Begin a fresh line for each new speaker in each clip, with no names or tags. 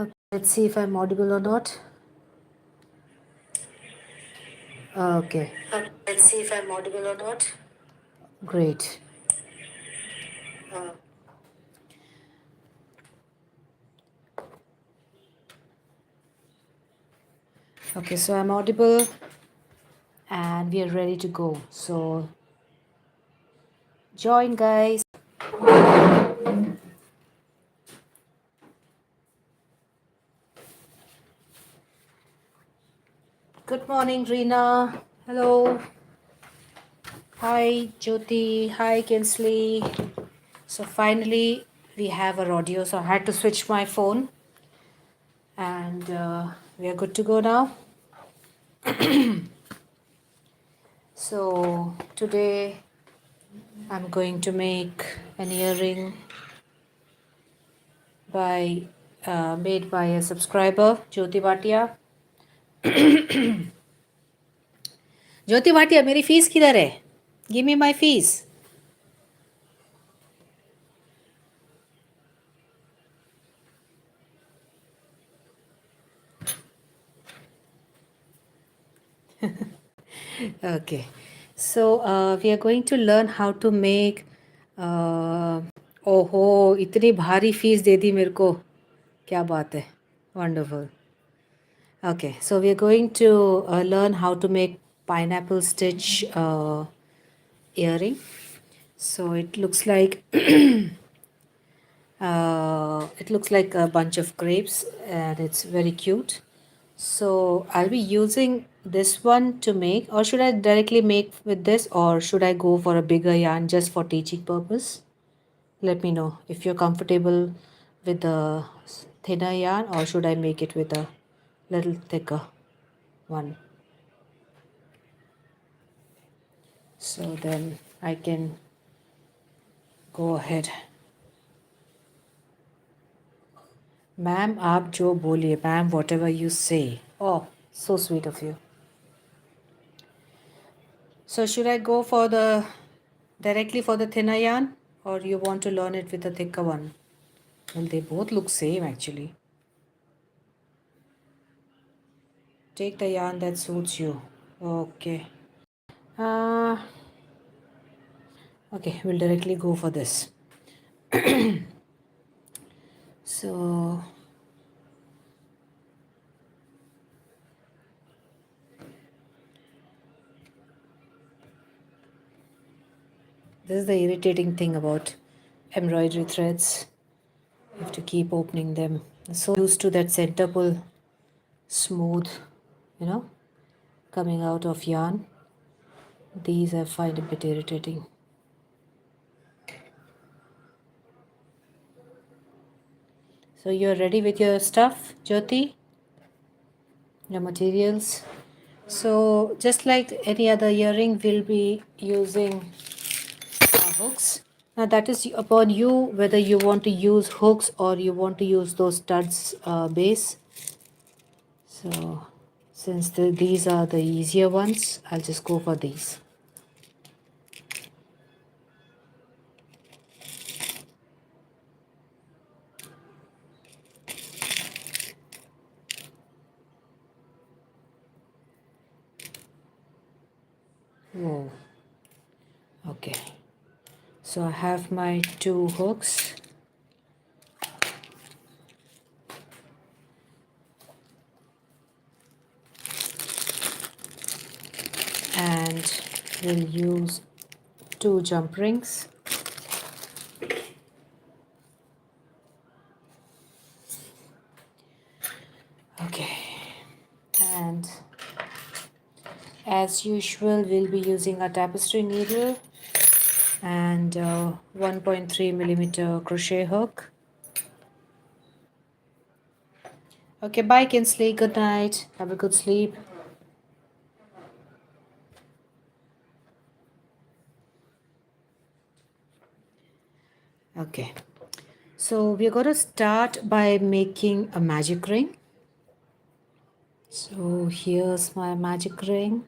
Okay, let's see if I'm audible or not. Okay,
Let's see if I'm audible or not.
great. Okay, so I'm audible and we are ready to go. So join, guys. Good morning, Reena. Hello. Hi, Jyoti. Hi, Kinsley. So finally, we have our audio. So I had to switch my phone, and we are good to go now. So today, I'm going to make an earring by made by a subscriber, Jyoti Bhatia. ज्योति भाटिया मेरी fees किधर है? Give me my fees. Okay, so we are going to learn how to make. ओहो, इतनी भारी fees दे दी मेरे को. क्या बात है. Wonderful. Okay, so we are going to learn how to make pineapple stitch earring. So it looks like a bunch of grapes and it's very cute. So I'll be using this one to make, or should I directly make with this, or should I go for a bigger yarn just for teaching purpose? Let me know if you're comfortable with the thinner yarn, or should I make it with a little thicker one. So then I can go ahead. Ma'am, aap jo boliye, ma'am, whatever you say. Oh, so sweet of you. So should I go for the directly for the thinner yarn, or you want to learn it with a thicker one? Well, they both look same actually. Take the yarn that suits you. Okay. Uh, okay, we'll directly go for this. So this is the irritating thing about embroidery threads. You have to keep opening them. I'm so used to that center pull, smooth, you know, coming out of yarn. These I find a bit irritating. So you're ready with your stuff, Jyoti? Your materials? So just like any other earring, we'll be using hooks. Now that is upon you whether you want to use hooks or you want to use those studs base. So since these are the easier ones, I'll just go for these. Whoa. Okay. So I have my two hooks. And we'll use two jump rings. Okay. And as usual, we'll be using a tapestry needle and 1.3 millimeter crochet hook. Okay, bye, Kinsley. Good night. Have a good sleep. Okay, so we're going to start by making a magic ring. So here's my magic ring,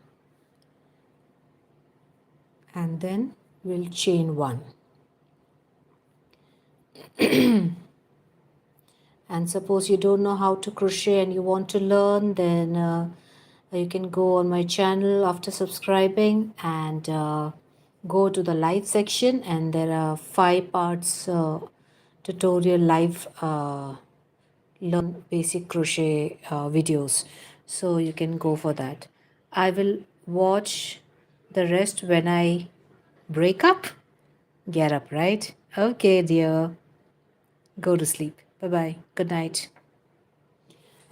and then we'll chain one. And suppose you don't know how to crochet and you want to learn, then you can go on my channel after subscribing and go to the live section, and there are 5 parts tutorial live learn basic crochet videos, so you can go for that. I will watch the rest when I break up, get up, right? Okay, dear, go to sleep. Bye bye, good night.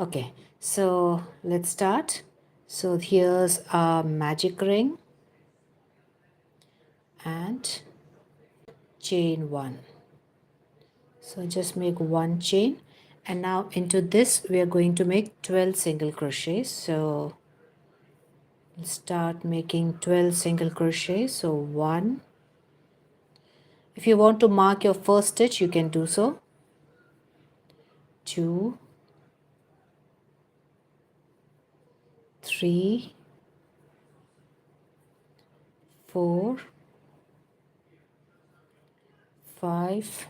Okay, so let's start. So here's our magic ring and chain one. So just make one chain, and now into this we are going to make 12 single crochets. So let's start making 12 single crochets. So one. If you want to mark your first stitch, you can do so. 2, 3, 4, 5,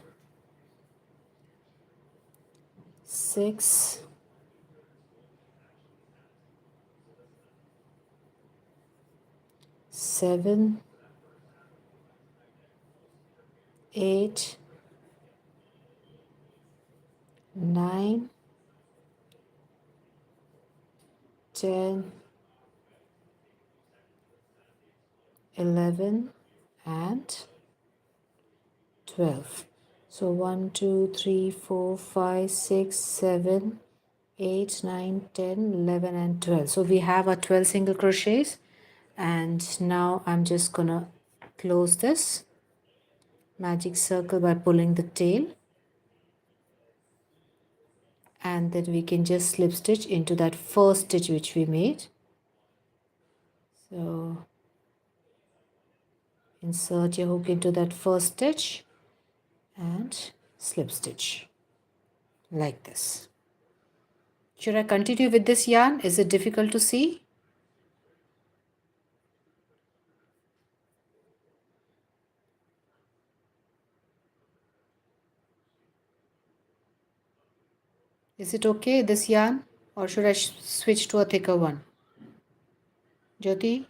6, 7, 8, 9, 10, 11, and 12. So 1, 2, 3, 4, 5, 6, 7, 8, 9, 10, 11, and 12. So we have our 12 single crochets, and now I'm just gonna close this magic circle by pulling the tail, and then we can just slip stitch into that first stitch which we made. So insert your hook into that first stitch and slip stitch like this. Should I continue with this yarn? Is it difficult to see? Is it okay, this yarn? Or should I switch to a thicker one? Jyoti?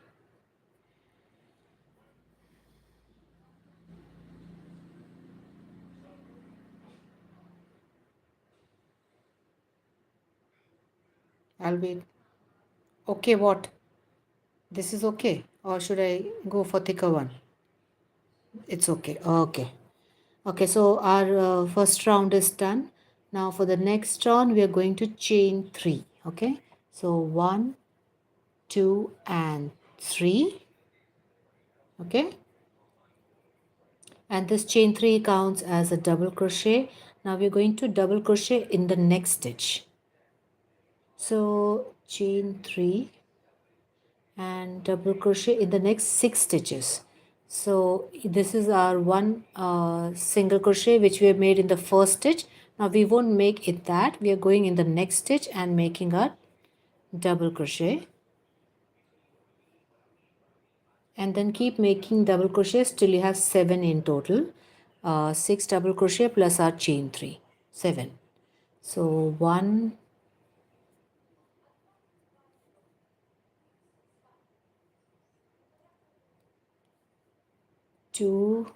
I'll wait. Okay, what? This is okay? Or should I go for thicker one? It's okay. Okay. Okay, so our first round is done. Now for the next round, we are going to chain 3. Okay. So 1, 2, and 3. Okay. And this chain 3 counts as a double crochet. Now we're going to double crochet in the next stitch. So chain 3 and double crochet in the next 6 stitches. So this is our one single crochet which we have made in the first stitch. Now we won't make it that, we are going in the next stitch and making a double crochet, and then keep making double crochets till you have 7 in total. 6 double crochet plus our chain 3, 7. So 1, 2,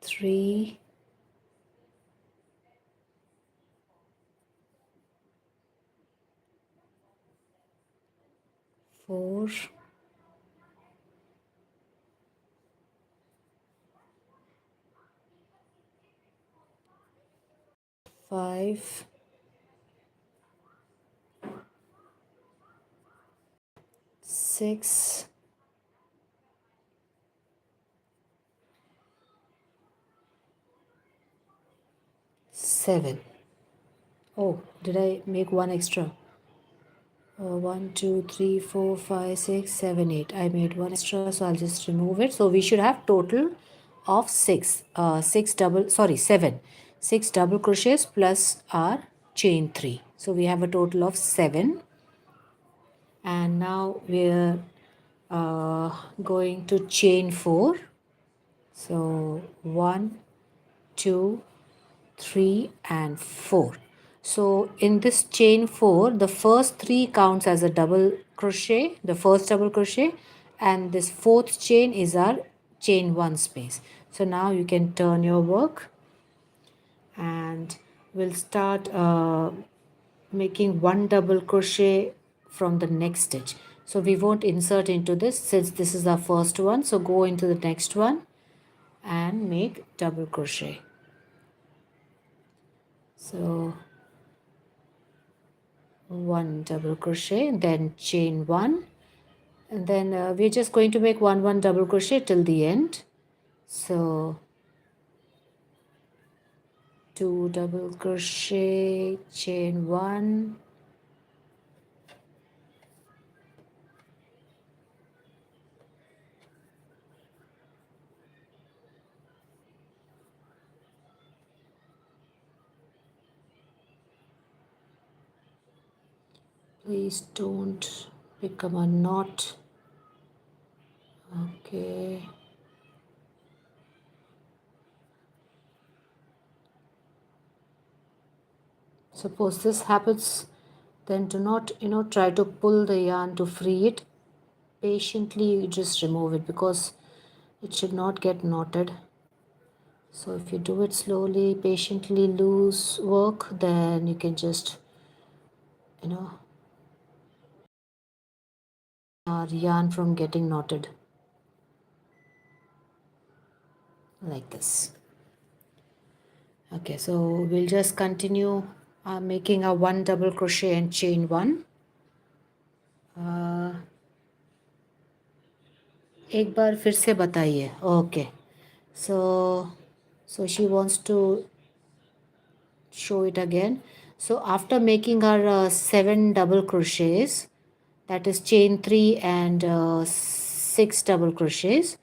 3, 4, 5, 6, 7. Oh, did I make one extra? 1, 2, 3, 4, 5, 6, 7, 8. I made one extra, so I'll just remove it. So we should have total of 6. 7. 6 double crochets plus our chain 3. So we have a total of 7. And now we're going to chain 4. So 1, 2, 3 and 4. So in this chain 4, the first 3 counts as a double crochet, the first double crochet, and this fourth chain is our chain 1 space. So now you can turn your work and we'll start making one double crochet from the next stitch. So we won't insert into this since this is our first one. So go into the next one and make double crochet. So one double crochet, then chain 1, and then we're just going to make one double crochet till the end. So 2 double crochet, chain 1, please don't become a knot. Okay, suppose this happens, then do not try to pull the yarn to free it. Patiently just remove it because it should not get knotted. So if you do it slowly, patiently, loose work, then you can just our yarn from getting knotted like this. Okay, so we'll just continue making a one double crochet and chain 1. एक बार फिर से बताइए. Okay, so she wants to show it again. So after making our 7 double crochets, that is chain 3 and 6 double crochets,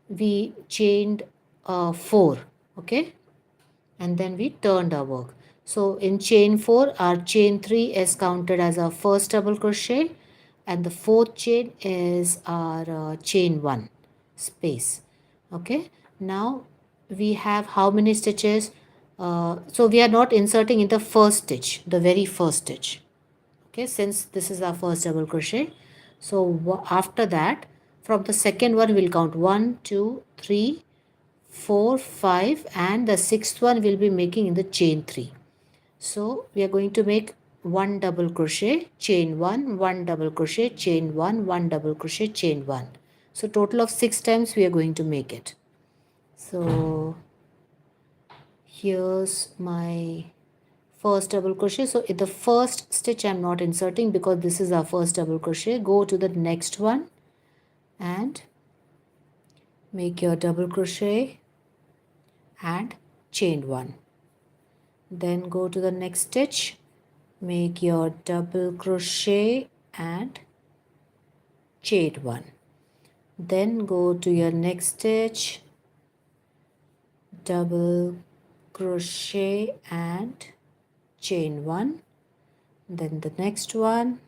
we chained 4, okay, and then we turned our work. So in chain 4, our chain 3 is counted as our first double crochet, and the fourth chain is our chain 1 space. Okay, now we have how many stitches? So we are not inserting in the first stitch, the very first stitch. Okay, since this is our first double crochet. So after that, from the second one we'll count 1, 2, 3, 4, 5, and the sixth one we'll be making in the chain 3. So we are going to make one double crochet, chain 1, one double crochet, chain 1, one double crochet, chain 1. So total of 6 times we are going to make it. So here's my first double crochet. So in the first stitch I'm not inserting because this is our first double crochet. Go to the next one and make your double crochet and chain 1. Then go to the next stitch, make your double crochet and chain 1. Then go to your next stitch, double crochet and chain 1. Then the next one,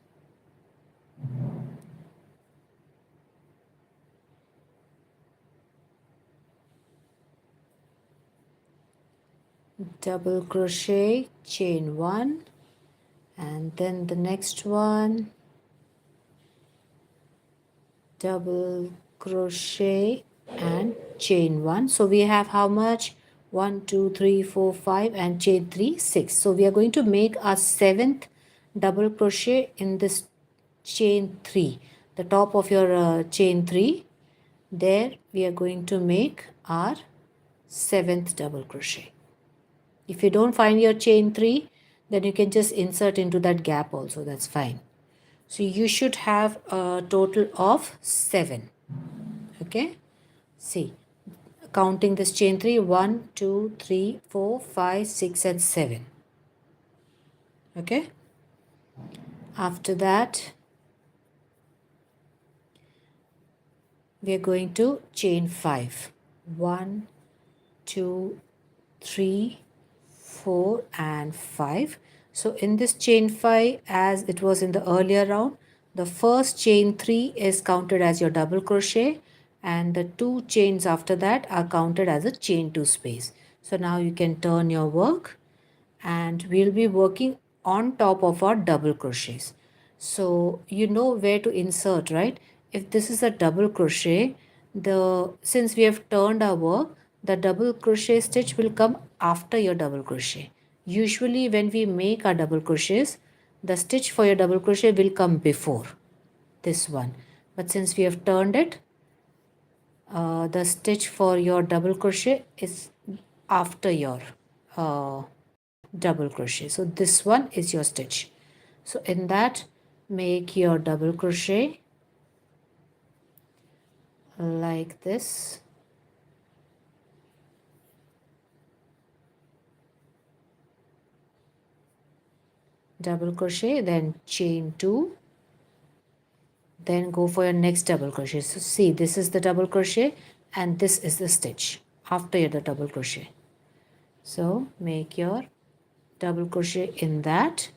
double crochet, chain 1, and then the next one, double crochet and chain 1. So we have how much? 1, 2, 3, 4, 5 and chain 3, 6. So we are going to make our 7th double crochet in this chain 3, the top of your chain 3. There we are going to make our 7th double crochet. If you don't find your chain 3, then you can just insert into that gap also, that's fine. So you should have a total of 7. Okay, see, counting this chain 3, 1 2 3 4 5 6 and 7. Okay, after that we are going to chain 5, 1 2 3 4 and 5. So in this chain 5, as it was in the earlier round, the first chain 3 is counted as your double crochet, and the 2 chains after that are counted as a chain 2 space. So now you can turn your work, and we'll be working on top of our double crochets. So you know where to insert, right? If this is a double crochet, the since we have turned our work, the double crochet stitch will come after your double crochet. Usually when we make our double crochets, the stitch for your double crochet will come before this one, but since we have turned it, the stitch for your double crochet is after your uh, double crochet. So this one is your stitch. So in that, make your double crochet like this, double crochet, then chain 2, then go for your next double crochet. So see, this is the double crochet and this is the stitch after the double crochet. So make your double crochet in that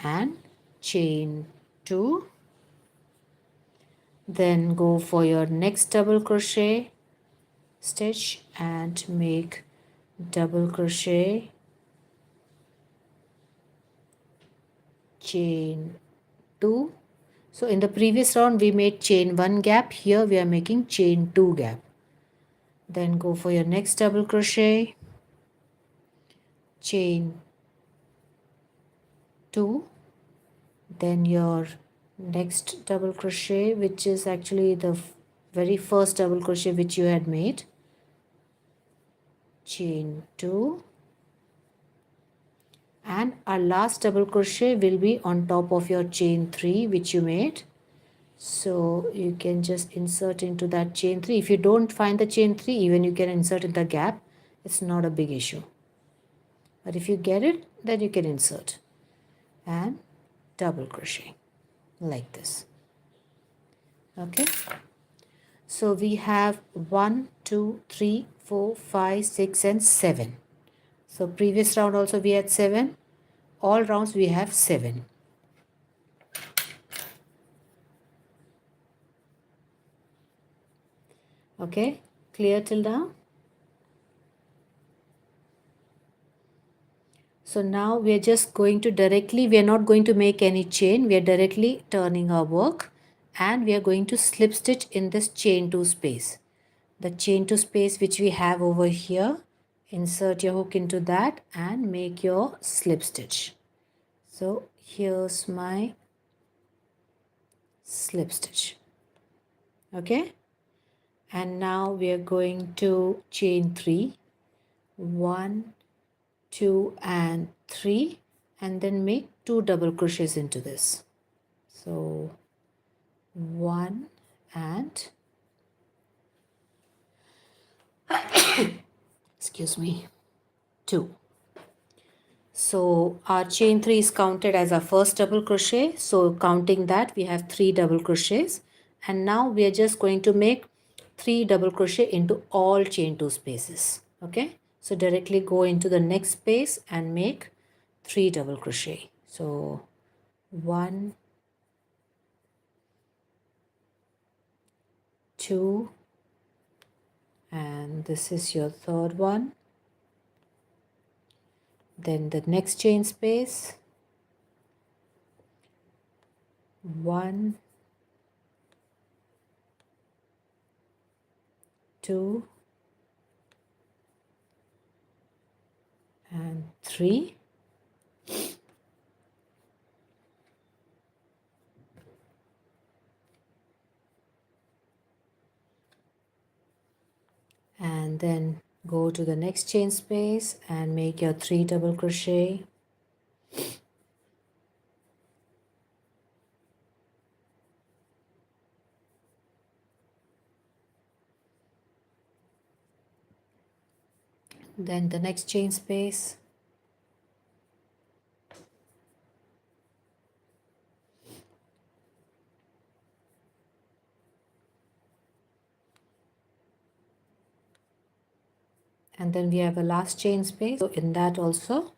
and chain 2, then go for your next double crochet stitch and make double crochet, chain 2. So in the previous round we made chain 1 gap, here we are making chain 2 gap. Then go for your next double crochet, chain 2, then your next double crochet, which is actually the very first double crochet which you had made, chain 2, and our last double crochet will be on top of your chain 3 which you made. So you can just insert into that chain 3. If you don't find the chain 3, even you can insert in the gap. It's not a big issue. But if you get it, then you can insert and double crochet like this. Okay. So we have 1, 2, 3, 4, 5, 6 and 7. So previous round also we had 7. All rounds we have 7. Okay. Clear till now? So now we are just going to directly, we are not going to make any chain, we are directly turning our work, and we are going to slip stitch in this chain 2 space. The chain 2 space which we have over here, insert your hook into that and make your slip stitch. So here's my slip stitch. Okay, and now we are going to chain 3, 1 2 and 3, and then make 2 double crochets into this. So 1 and excuse me, 2. So our chain 3 is counted as our first double crochet. So counting that, we have 3 double crochets, and now we are just going to make 3 double crochet into all chain 2 spaces. Okay, so directly go into the next space and make 3 double crochet. So 1 2, and this is your third one. Then the next chain space, 1 2 and 3, and then go to the next chain space and make your 3 double crochet, then the next chain space, and then we have a last chain space. So in that also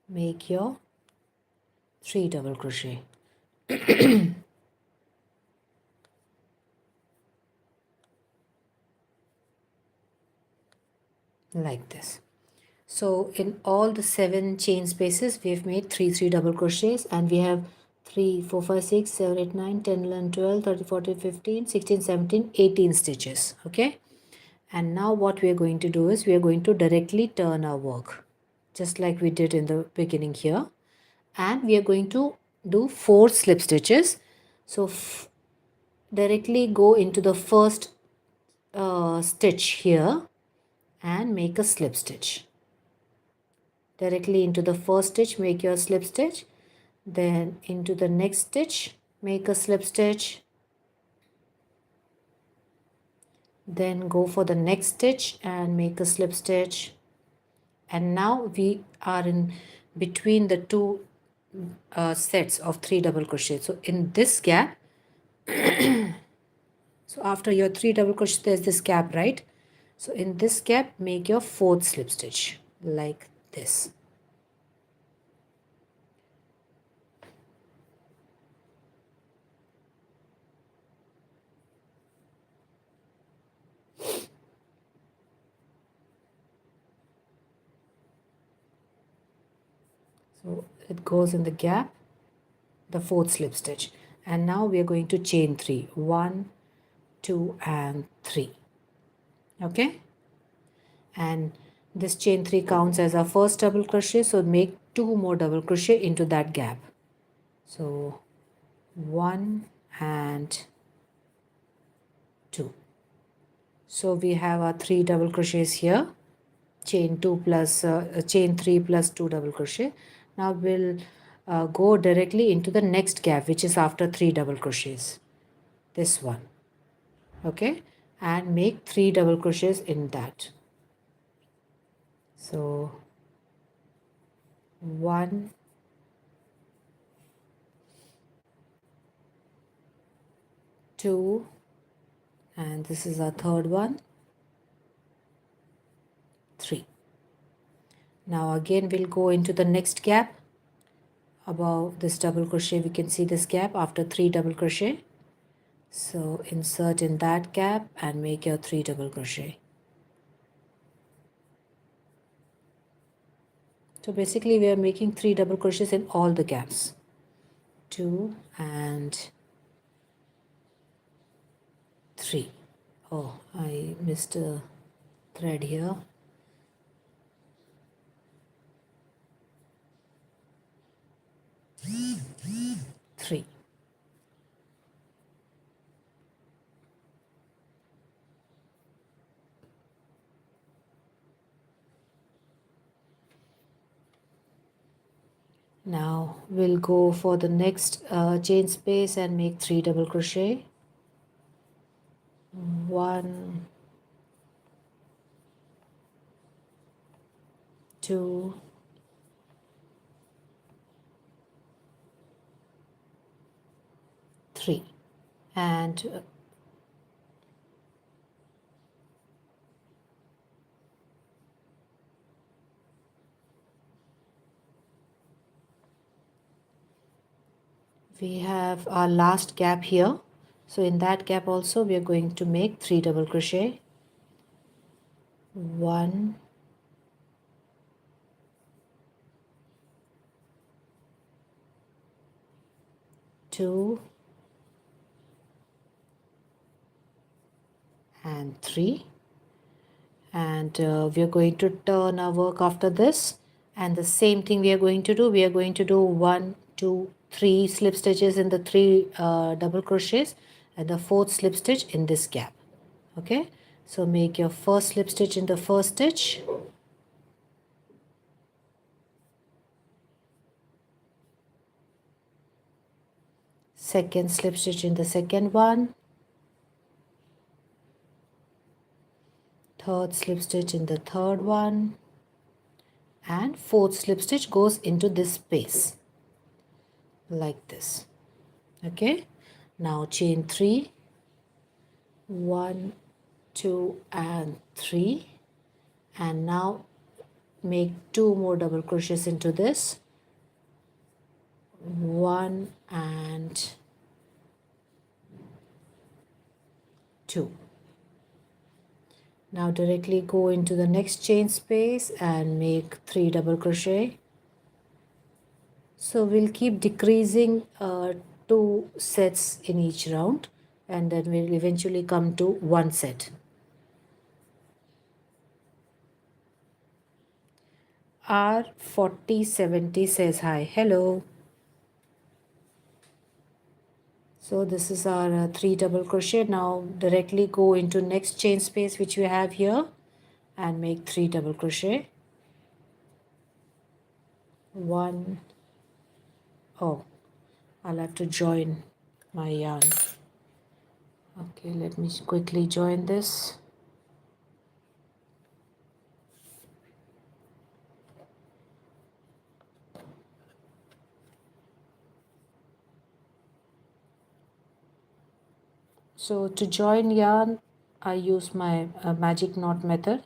make your 3 double crochet. Like this. So in all the 7 chain spaces we have made 3 double crochets, and we have 3 4 5 6 7 8 9 10 11 12 13 14 15 16 17 18 stitches. Okay, and now what we are going to do is we are going to directly turn our work just like we did in the beginning here, and we are going to do 4 slip stitches. So directly go into the first stitch here and make a slip stitch. Directly into the first stitch make your slip stitch, then into the next stitch make a slip stitch, then go for the next stitch and make a slip stitch. And now we are in between the two sets of 3 double crochet. So in this gap, so after your 3 double crochet there's this gap, right? So in this gap make your 4th slip stitch like this. So it goes in the gap, the 4th slip stitch, and now we are going to chain 3, 1 2 and 3. Okay, and this chain 3 counts as our first double crochet, so make 2 more double crochet into that gap. So 1 and 2. So we have our 3 double crochets here, chain 2 plus chain 3 plus 2 double crochet. Now we'll go directly into the next gap, which is after 3 double crochets, this one. Okay, and make 3 double crochets in that. So 1 2, and this is our third one, 3. Now again we'll go into the next gap above this double crochet. We can see this gap after 3 double crochet, so insert in that gap and make your 3 double crochet. So basically we are making 3 double crochets in all the gaps. 2 and 3. Oh, I missed a thread here. 3. Now we'll go for the next chain space and make 3 double crochet. 1 2 3, and we have our last gap here. So in that gap also we are going to make 3 double crochet. 1 2 and 3, and we are going to turn our work after this, and the same thing we are going to do. We are going to do 1 2 3 slip stitches in the 3 double crochets and the 4th slip stitch in this gap. Okay, so make your first slip stitch in the first stitch, second slip stitch in the second one, third slip stitch in the third one, and fourth slip stitch goes into this space like this. Okay, now chain 3, 1, 2 and 3, and now make 2 more double crochets into this, 1 and 2. Now directly go into the next chain space and make 3 double crochet. So we'll keep decreasing 2 sets in each round, and then we'll eventually come to 1 set. R4070 says hi. Hello. So this is our 3 double crochet. Now directly go into next chain space which we have here and make 3 double crochet. 1. Oh, I'll have to join my yarn. Okay, let me quickly join this. So to join yarn, I use my magic knot method.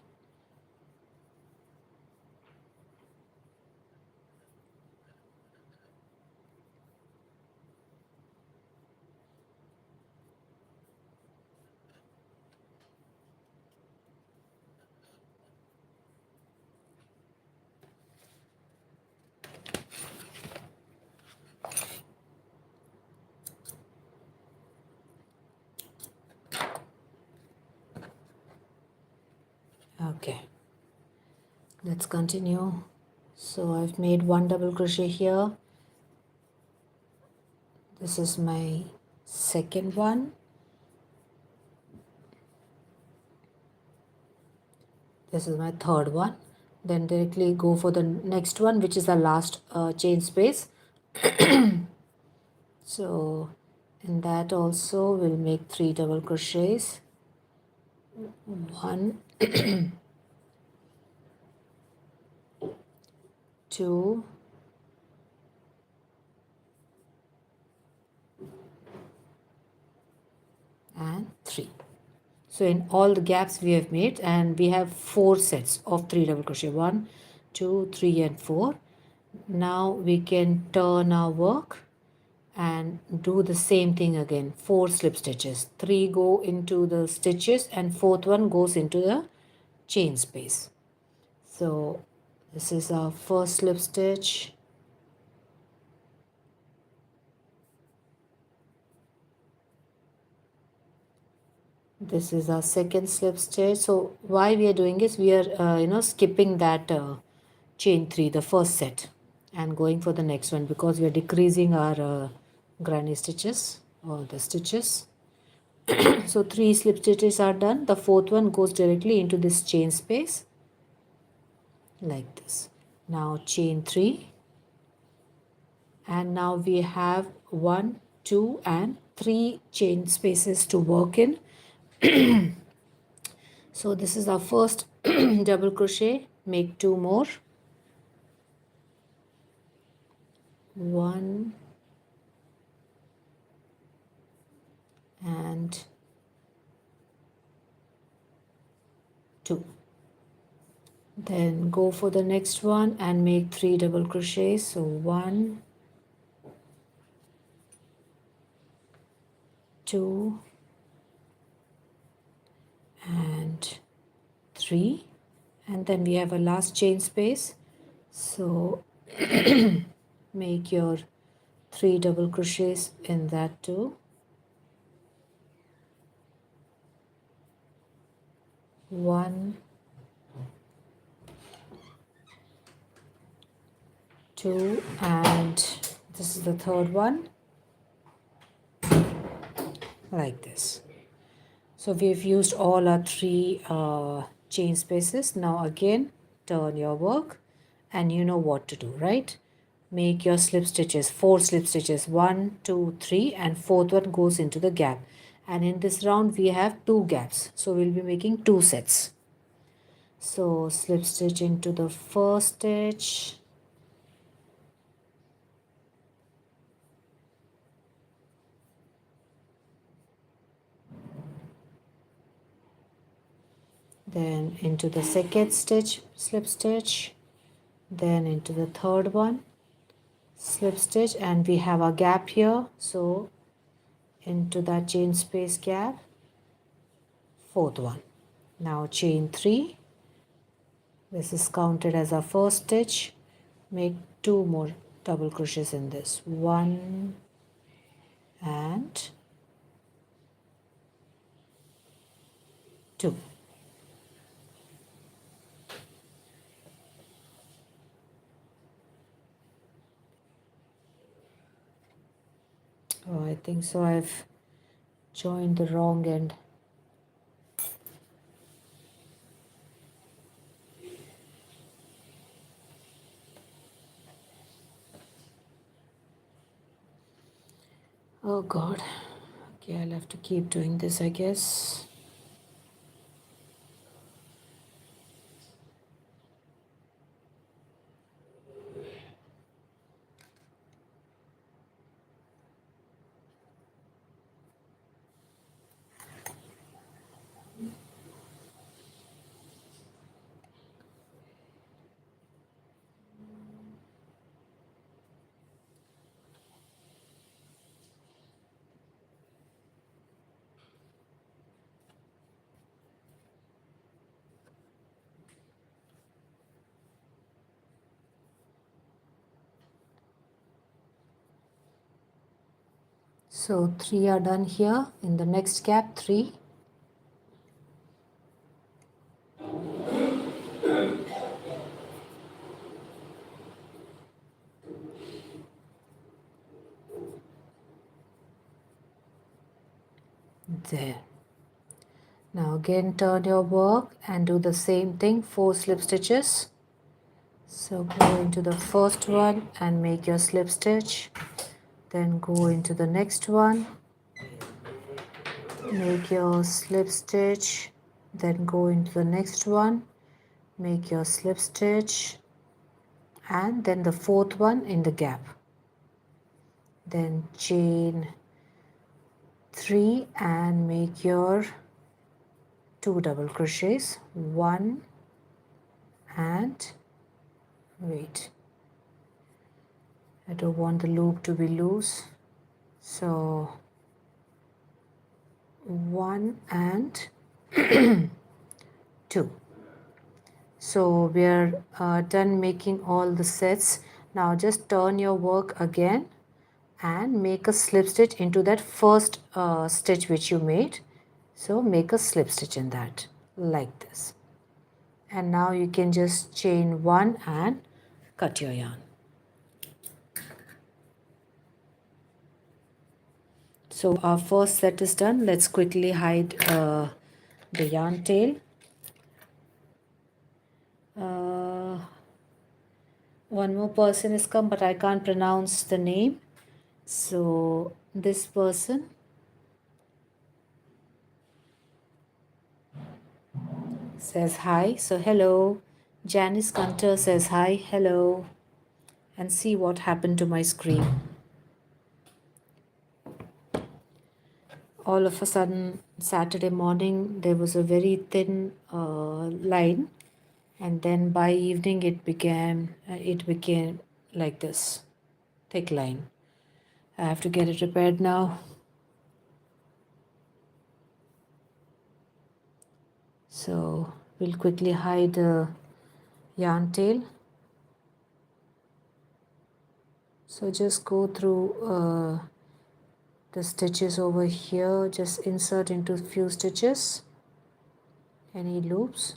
Okay, let's continue. So I've made 1 double crochet here. This is my second one. This is my third one. Then directly go for the next one, which is the last chain space. So in that also we'll make 3 double crochets. 1, 2, and 3. So in all the gaps we have made, and we have 4 sets of 3 double crochet. 1, 2, 3 and 4. Now we can turn our work and do the same thing again. 4 slip stitches. 3 go into the stitches and 4th one goes into the chain space. So this is our first slip stitch. This is our second slip stitch. So why we are doing is we are skipping that chain 3, the first set, and going for the next one, because we are decreasing our granny stitches or the stitches. So 3 slip stitches are done. The 4th one goes directly into this chain space like this. Now chain 3, and now we have 1, 2 and 3 chain spaces to work in. So this is our first double crochet. Make 2 more. 1 and 2. Then go for the next one and make 3 double crochets. So 1, 2 and 3, and then we have a last chain space. So make your 3 double crochets in that too. 1, 2, and this is the third one, like this. So we've used all our 3 chain spaces. Now again turn your work, and you know what to do, right? Make your slip stitches, 4 slip stitches, 1, 2, 3, and 4th one goes into the gap. And in this round we have 2 gaps, so we'll be making 2 sets. So slip stitch into the first stitch, then into the second stitch, slip stitch, then into the third one, slip stitch, and we have a gap here, so into that chain space gap, fourth one. Now chain 3, this is counted as our first stitch. Make 2 more double crochets in this, 1 and 2. Oh, I think so I've joined the wrong end. Oh god. Okay, I'll have to keep doing this, I guess. So 3 are done here. In the next gap, 3. There. Now again turn your work and do the same thing, 4 slip stitches. So go into the first one and make your slip stitch. Then go into the next one, make your slip stitch. Then go into the next one, make your slip stitch, and then the fourth one in the gap. Then chain 3 and make your 2 double crochets, 1 and wait, I don't want the loop to be loose, so 1 and 2. So we are done making all the sets. Now just turn your work again and make a slip stitch into that first stitch which you made. So make a slip stitch in that like this. And now you can just chain 1 and cut your yarn. So our first set is done. Let's quickly hide the yarn tail. One more person has come, but I can't pronounce the name. So this person says hi. So hello. Janice Gunter says hi, hello. And see what happened to my screen. All of a sudden, Saturday morning, there was a very thin line. And then by evening, it became like this, thick line. I have to get it repaired now. So we'll quickly hide the yarn tail. So just go through the stitches over here, just insert into a few stitches, any loops.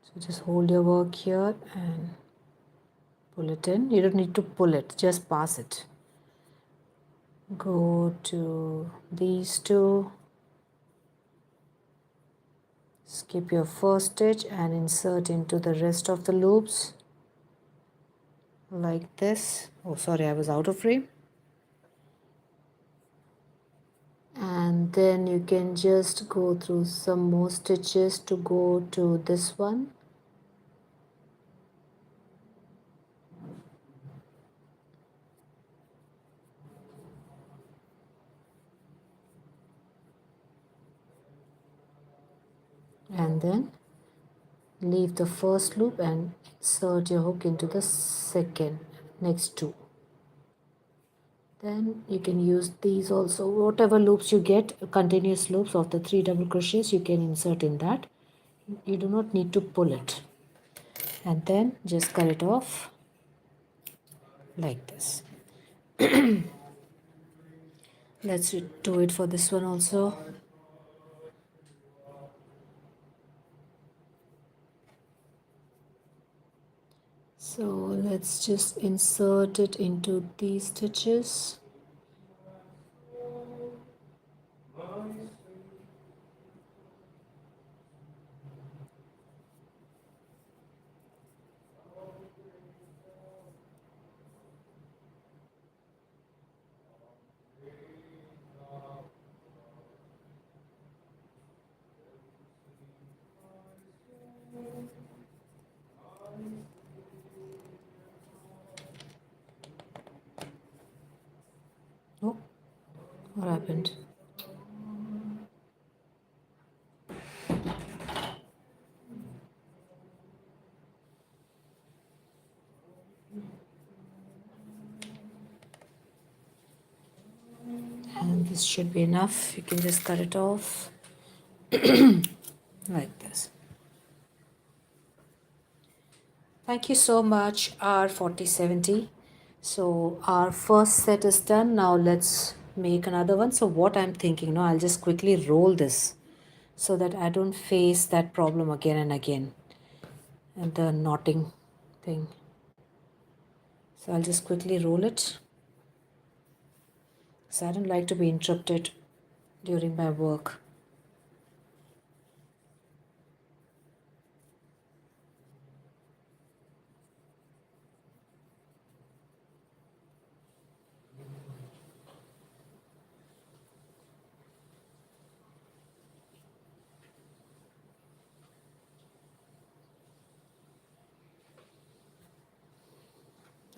So just hold your work here and pull it in. You don't need to pull it, just pass it. Go to these two, skip your first stitch and insert into the rest of the loops like this. Oh sorry, I was out of frame. and then you can just go through some more stitches to go to this one. And then leave the first loop and insert your hook into the second next two. Then you can use these also, whatever loops you get, continuous loops of the 3 double crochets, you can insert in that. You do not need to pull it, and then just cut it off like this. Let's do it for this one also. So let's just insert it into these stitches. Oh, what happened? And this should be enough. You can just cut it off like this. Thank you so much, R4070. So our first set is done. Now let's make another one. So what I'm thinking, no, I'll just quickly roll this so that I don't face that problem again and again, and the knotting thing. So I'll just quickly roll it. So I don't like to be interrupted during my work.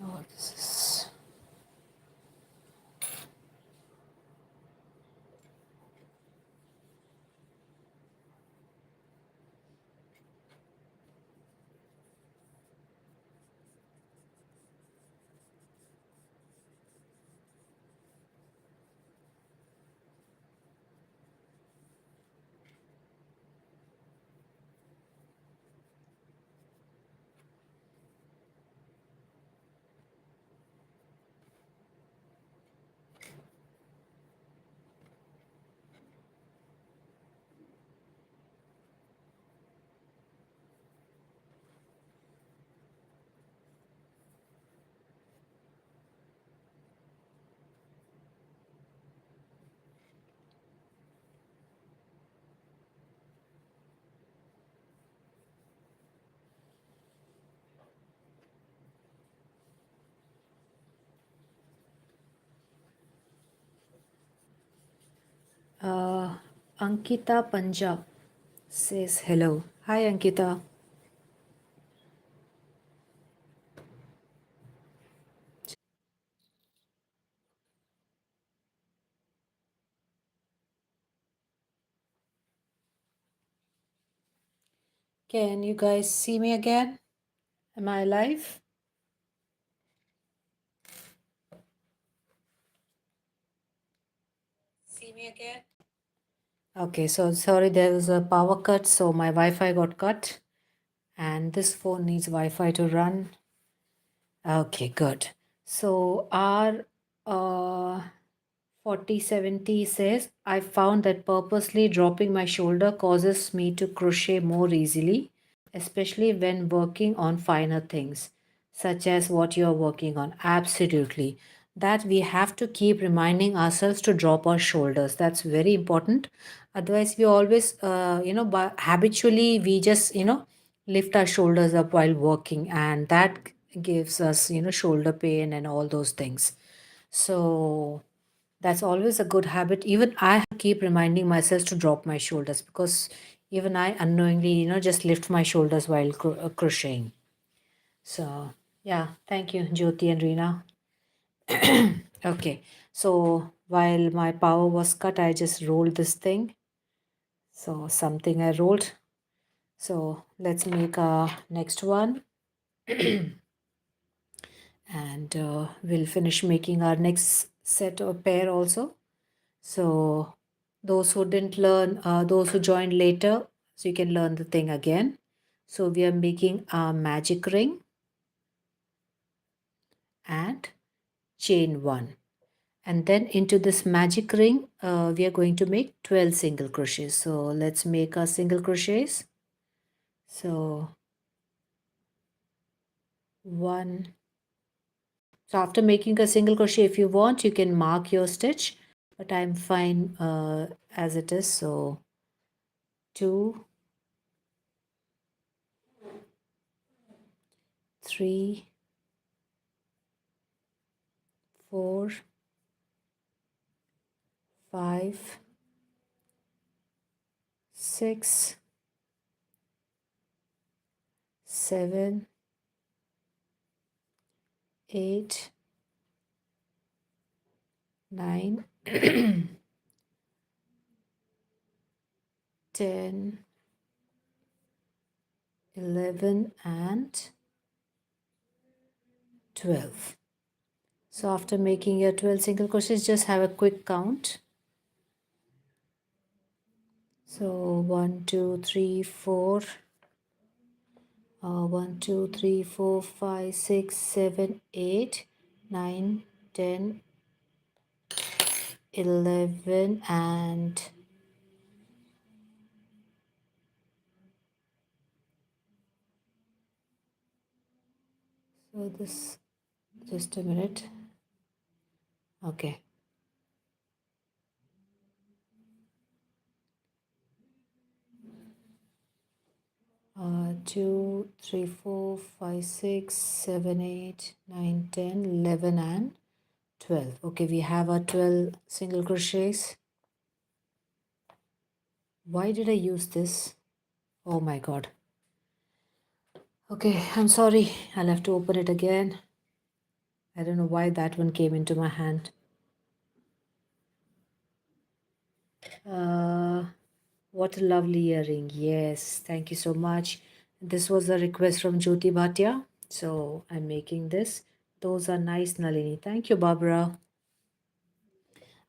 Oh, this is... Ankita Punjab says hello. Hi, Ankita. Can you guys see me again? Am I live? See me again? Okay, so sorry, there was a power cut, so my Wi-Fi got cut, and this phone needs Wi-Fi to run. Okay, good. So our 4070 says, I found that purposely dropping my shoulder causes me to crochet more easily, especially when working on finer things, such as what you're working on. Absolutely. That we have to keep reminding ourselves to drop our shoulders. That's very important. Otherwise, we always, habitually, we just, lift our shoulders up while working, and that gives us, shoulder pain and all those things. So, That's always a good habit. Even I keep reminding myself to drop my shoulders, because even I unknowingly, just lift my shoulders while crocheting. So, yeah, thank you, Jyoti and Reena. Okay, so while my power was cut, I just rolled this thing. So, something I rolled. So, let's make a next one, and we'll finish making our next set of pair also. So, those who didn't learn, those who joined later, so you can learn the thing again. So, we are making a magic ring and chain one. And then into this magic ring, we are going to make 12 single crochets. So, let's make our single crochets. So, one. So, after making a single crochet, if you want, you can mark your stitch, but I'm fine as it is. So, two, three, four, five, six, seven, eight, nine, 10, 11, and 12. So after making your 12 single crochets, just have a quick count. So 1, 2, 3, 4, 1, 2, 3, 4, 5, 6, 7, 8, 9, 10, 11, and so this, just a minute. Okay. 2, 3, 4, 5, 6, 7, 8, 9, 10, 11, and 12. Okay, we have our 12 single crochets. Why did I use this? Oh my god. Okay, I'm sorry. I'll have to open it again. I don't know why that one came into my hand. Uh, what a lovely earring. Yes, thank you so much. This was a request from Jyoti Bhatia. So I'm making this. Those are nice, Nalini. Thank you, Barbara.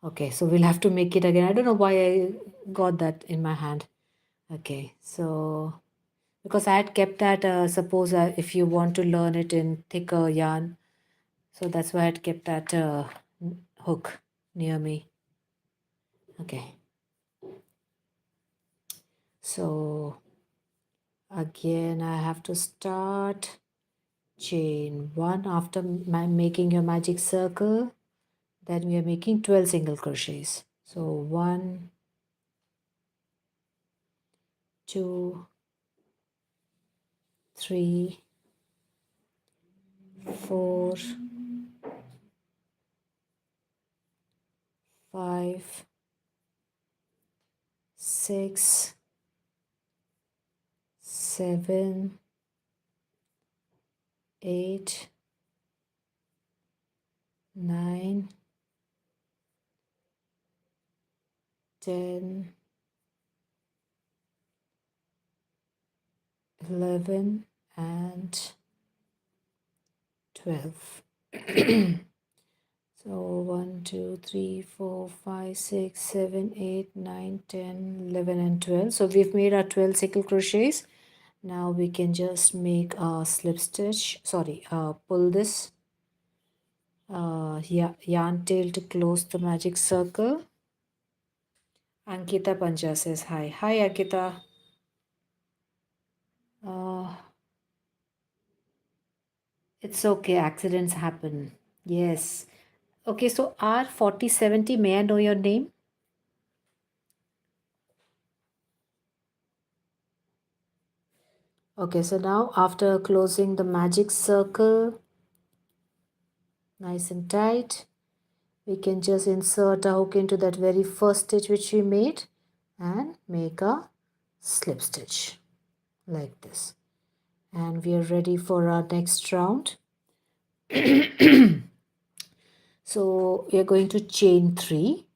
Okay, so we'll have to make it again. I don't know why I got that in my hand. Okay, so because I had kept that, suppose if you want to learn it in thicker yarn, so that's why I had kept that hook near me. Okay, so again I have to start chain one after making your magic circle. Then we are making 12 single crochets. So 1, 2, 3, 4, 5, 6, 7, 8, 9, 10, 11, and 12. So 1, 2, 3, 4, 5, 6, 7, 8, 9, 10, 11, and 12. So we've made our 12 single crochets. Now we can just make a slip stitch. Sorry, pull this yarn tail to close the magic circle. Ankita Panja says hi. Hi, Ankita. Uh, it's okay. Accidents happen. Yes. Okay, so R4070, may I know your name? Okay, so now after closing the magic circle, nice and tight, we can just insert a hook into that very first stitch which we made and make a slip stitch like this. And we are ready for our next round. So we are going to chain 3.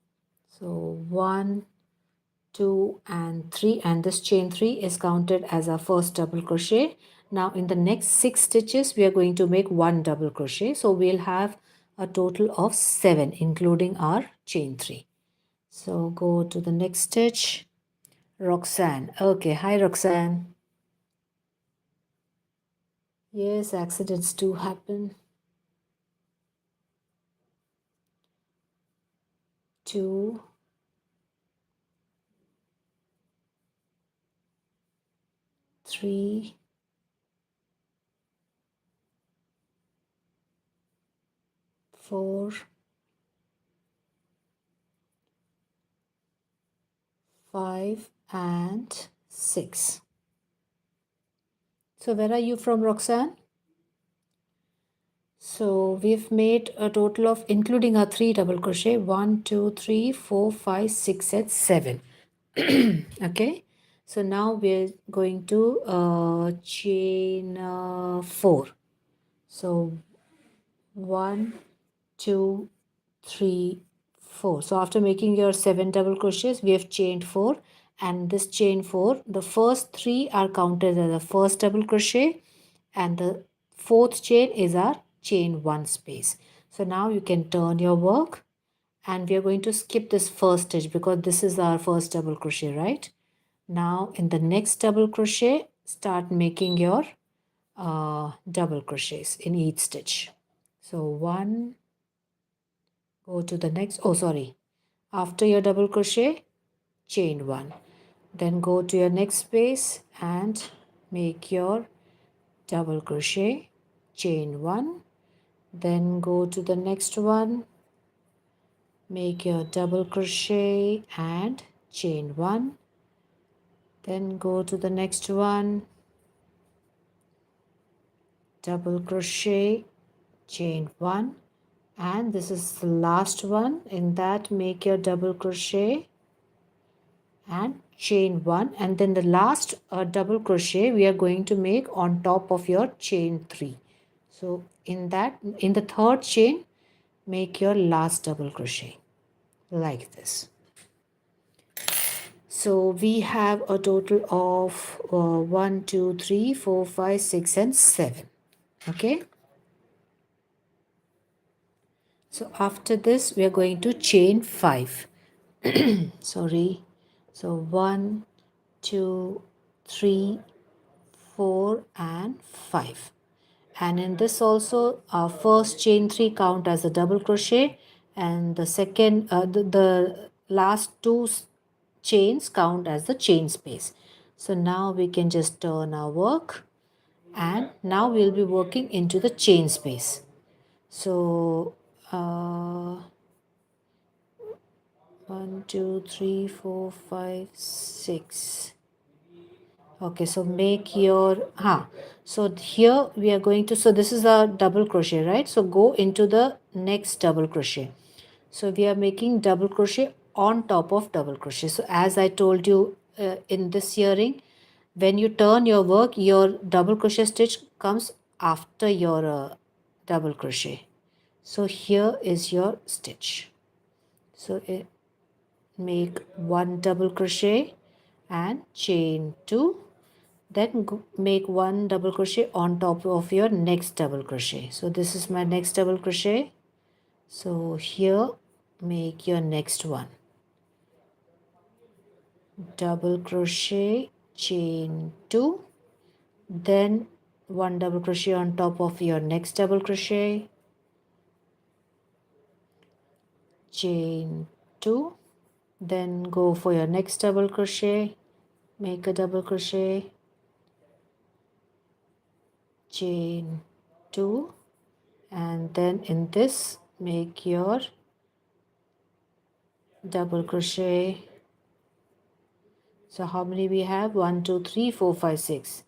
So 1, 2 and 3, and this chain 3 is counted as our first double crochet. Now in the next 6 stitches we are going to make 1 double crochet, so we'll have a total of 7 including our chain 3. So go to the next stitch. Roxanne. Okay, hi Roxanne. Yes, accidents do happen. 2, 3, 4, 5 and 6. So where are you from, Roxanne? So we've made a total of, including our 3 double crochet, 1, 2, 3, 4, 5, 6 and 7. Okay, so now we're going to chain 4. So 1, 2, 3, 4. So after making your 7 double crochets, we have chained 4, and this chain 4, the first 3 are counted as the first double crochet, and the fourth chain is our chain 1 space. So now you can turn your work, and we are going to skip this first stitch because this is our first double crochet, right? Now in the next double crochet, start making your double crochets in each stitch. So 1, go to the next, oh sorry, after your double crochet, chain 1, then go to your next space and make your double crochet, chain 1, then go to the next one, make your double crochet and chain 1, then go to the next one, double crochet, chain 1, and this is the last one. In that, make your double crochet and chain 1, and then the last double crochet we are going to make on top of your chain 3. So in the third chain, make your last double crochet like this. So we have a total of 1, 2, 3, 4, 5, 6 and 7. Okay, so after this we are going to chain 5. Sorry, so 1, 2, 3, 4 and 5, and in this also our first chain 3 count as a double crochet, and the second the last 2 chains count as the chain space. So now we can just turn our work, and now we'll be working into the chain space. So 1, 2, 3, 4, 5, 6. Okay, so make your so here we are going to, so this is a double crochet, right? So go into the next double crochet. So we are making double crochet on top of double crochet. So as I told you in this earring, when you turn your work, your double crochet stitch comes after your double crochet. So here is your stitch. So make 1 double crochet and chain 2, then make 1 double crochet on top of your next double crochet. So this is my next double crochet. So here make your next one, double crochet, chain 2, then 1 double crochet on top of your next double crochet, chain 2, then go for your next double crochet, make a double crochet, chain 2, and then in this make your double crochet. So how many we have? 1, 2, 3, 4, 5, 6.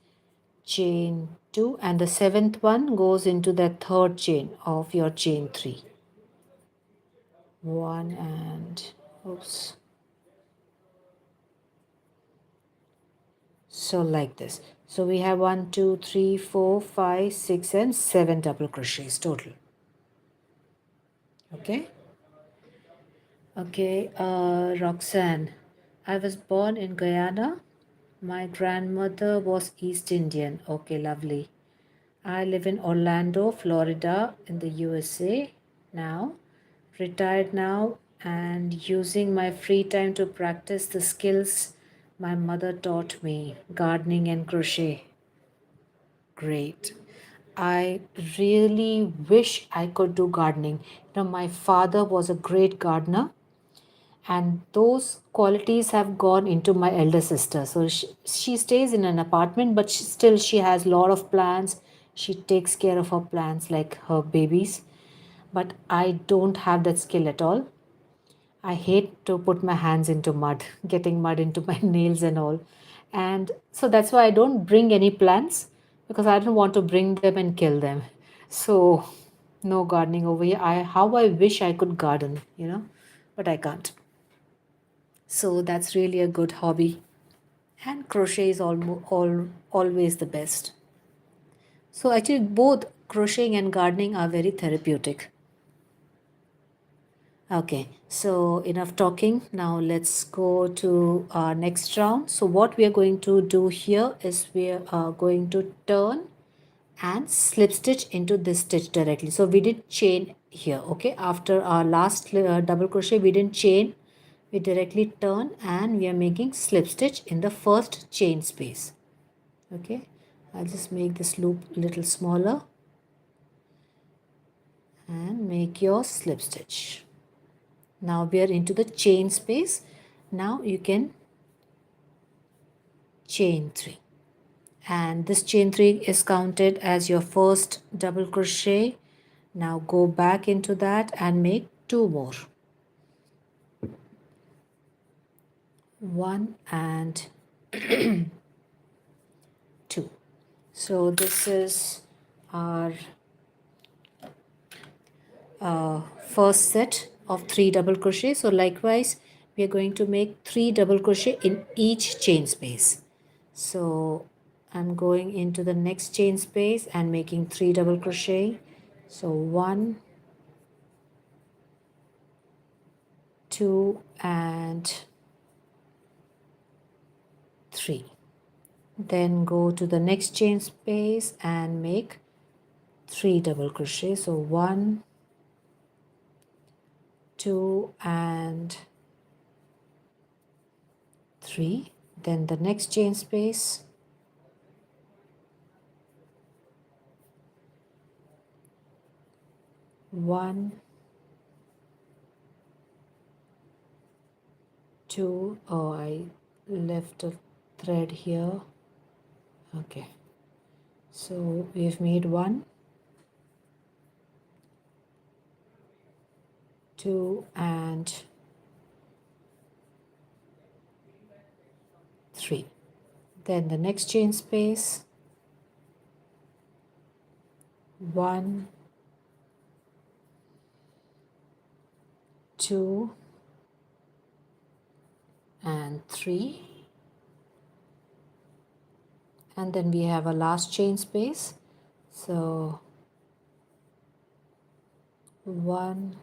Chain 2, and the 7th one goes into the third chain of your chain 3. one and oops, so like this. So we have 1 2 3 4 5 6 and 7 double crochets total. Okay. Okay, Roxanne, I was born in Guyana. My grandmother was East Indian. Okay, lovely. I live in Orlando, Florida, in the USA now. Retired now and using my free time to practice the skills my mother taught me, gardening and crochet. Great. I really wish I could do gardening. My father was a great gardener, and those qualities have gone into my elder sister. So she stays in an apartment, but still she has a lot of plants. She takes care of her plants like her babies, but I don't have that skill at all. I hate to put my hands into mud, getting mud into my nails and all. And so that's why I don't bring any plants, because I don't want to bring them and kill them. So no gardening over here. How I wish I could garden, but I can't. So that's really a good hobby. And crochet is always the best. So actually both crocheting and gardening are very therapeutic. Okay, so enough talking. Now let's go to our next round. So what we are going to do here is we are going to turn and slip stitch into this stitch directly. So we did chain here. Okay, after our last double crochet we didn't chain, we directly turn and we are making slip stitch in the first chain space. Okay, I'll just make this loop a little smaller and make your slip stitch. Now we are into the chain space. Now you can chain 3, and this chain 3 is counted as your first double crochet. Now go back into that and make 2 more, 1 and 2. So this is our first set of 3 double crochet. So likewise we are going to make 3 double crochet in each chain space. So I'm going into the next chain space and making 3 double crochet. So 1 2 and 3. Then go to the next chain space and make 3 double crochet. So 1 2 and 3. Then the next chain space, 1 2. Oh, I left a thread here. Okay, so we've made 1 2 and 3. Then the next chain space, 1 2 and 3, and then we have a last chain space. So 1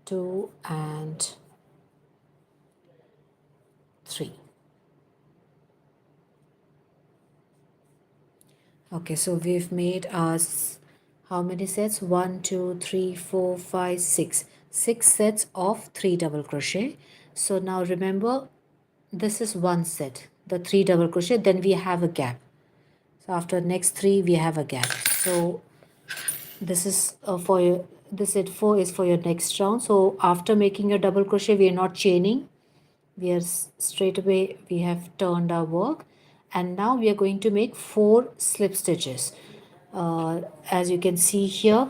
2 and 3. Okay, so we've made us how many sets? 1 2 3 4 5 6. 6 sets of 3 double crochet. So now remember, this is one set, the 3 double crochet, then we have a gap. So after next 3 we have a gap. So this is for your, this set 4 is for your next round. So after making your double crochet, we are not chaining, we are straight away, we have turned our work, and now we are going to make 4 slip stitches, as you can see here.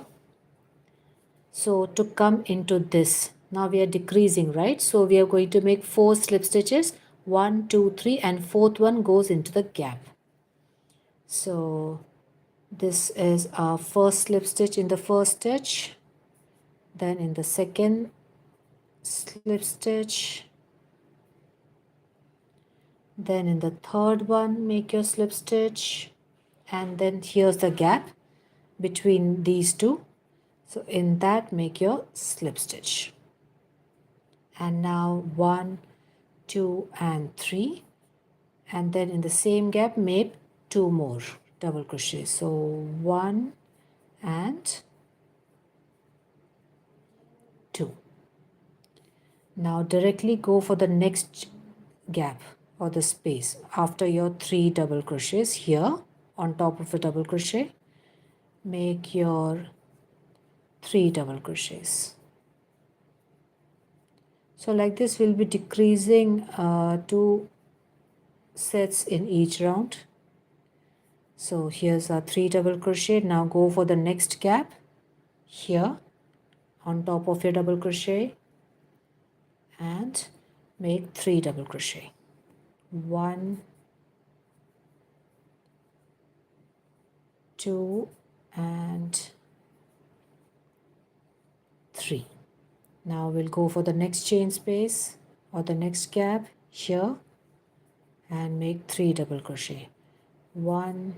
So to come into this, now we are decreasing, right? So we are going to make 4 slip stitches, 1 2 3, and fourth one goes into the gap. So This is our first slip stitch in the first stitch, then in the second slip stitch, then in the third one make your slip stitch, and then here's the gap between these two, so in that make your slip stitch. And now 1, 2 and 3, and then in the same gap make 2 more double crochets. So 1 and 2. Now directly go for the next gap or the space after your 3 double crochets. Here on top of a double crochet make your 3 double crochets. So like this we'll be decreasing 2 sets in each round. So here's our 3 double crochet. Now go for the next gap here on top of your double crochet and make 3 double crochet. 1, 2 and 3. Now we'll go for the next chain space or the next gap here and make 3 double crochet. 1,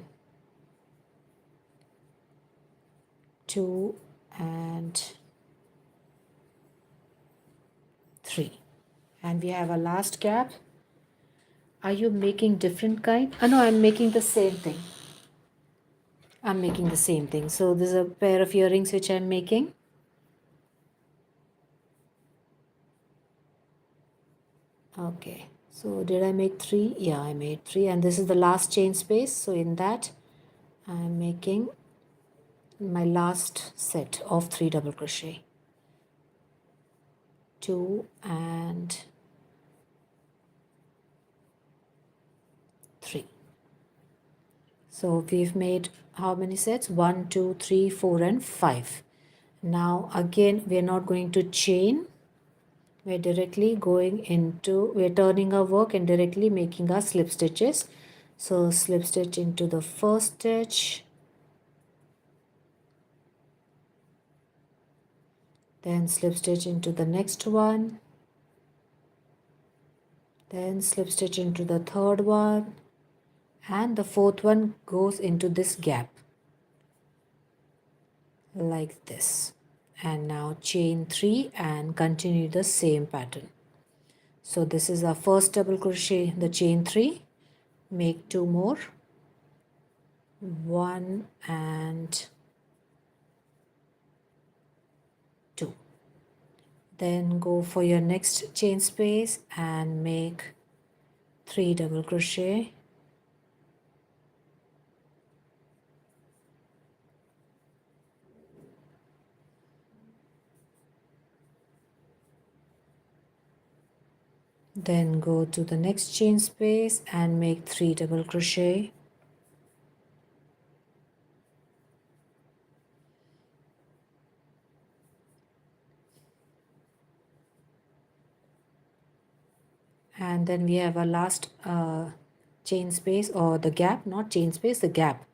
2 and 3. And we have a last gap. Are you making different kind? No, I'm making the same thing. I'm making the same thing. So this is a pair of earrings which I'm making. Okay, so did I make 3? Yeah, I made 3, and this is the last chain space. So in that I'm making my last set of 3 double crochet. 2 and 3. So we've made how many sets? 1, 2, 3, 4 and 5. Now again we're not going to chain. We're directly going into, we're turning our work and directly making our slip stitches. So slip stitch into the first stitch, then slip stitch into the next one, then slip stitch into the third one, and the fourth one goes into this gap like this. And now chain 3 and continue the same pattern. So this is our first double crochet, the chain 3, make 2 more, 1 and 2. Then go for your next chain space and make 3 double crochet, then go to the next chain space and make 3 double crochet, and then we have a last chain space or the gap, not chain space, the gap.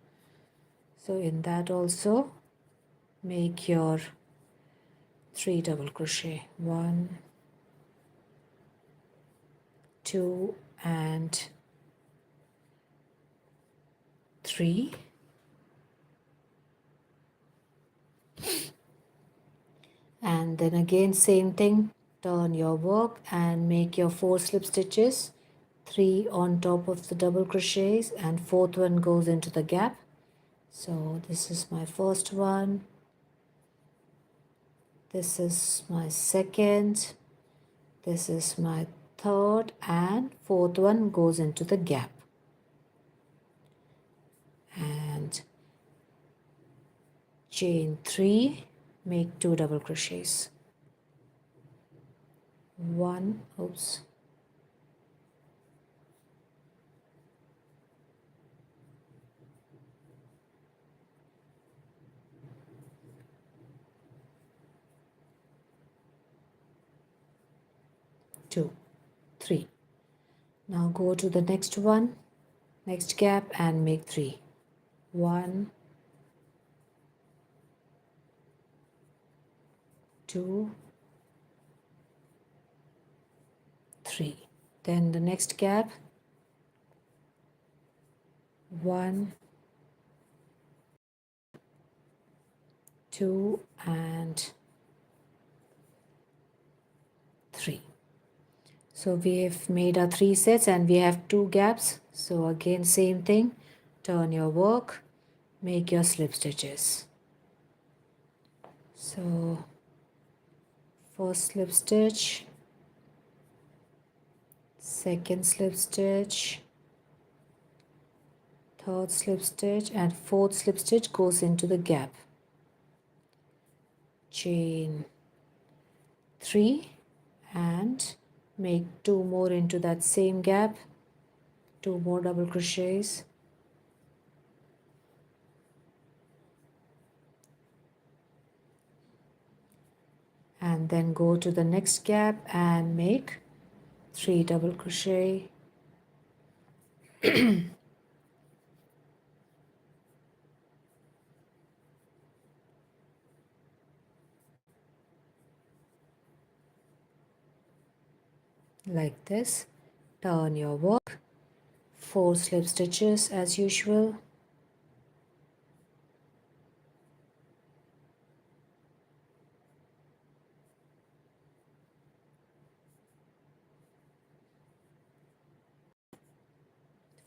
So in that also make your 3 double crochet, 1, 2 and 3. And then again same thing, turn your work and make your 4 slip stitches, 3 on top of the double crochets and fourth one goes into the gap. So this is my first one, this is my second, this is my third, and fourth one goes into the gap. And chain 3, make 2 double crochets, 1, oops, 2, 3. Now go to the next one, next gap and make 3, 1, 2, 3. Then the next gap, 1, 2 and 3. So we have made our 3 sets and we have 2 gaps. So again same thing, turn your work, make your slip stitches. So first slip stitch, second slip stitch, third slip stitch, and fourth slip stitch goes into the gap. Chain 3 and make 2 more into that same gap, 2 more double crochets, and then go to the next gap and make 3 double crochet, like this. Turn your work, 4 slip stitches as usual,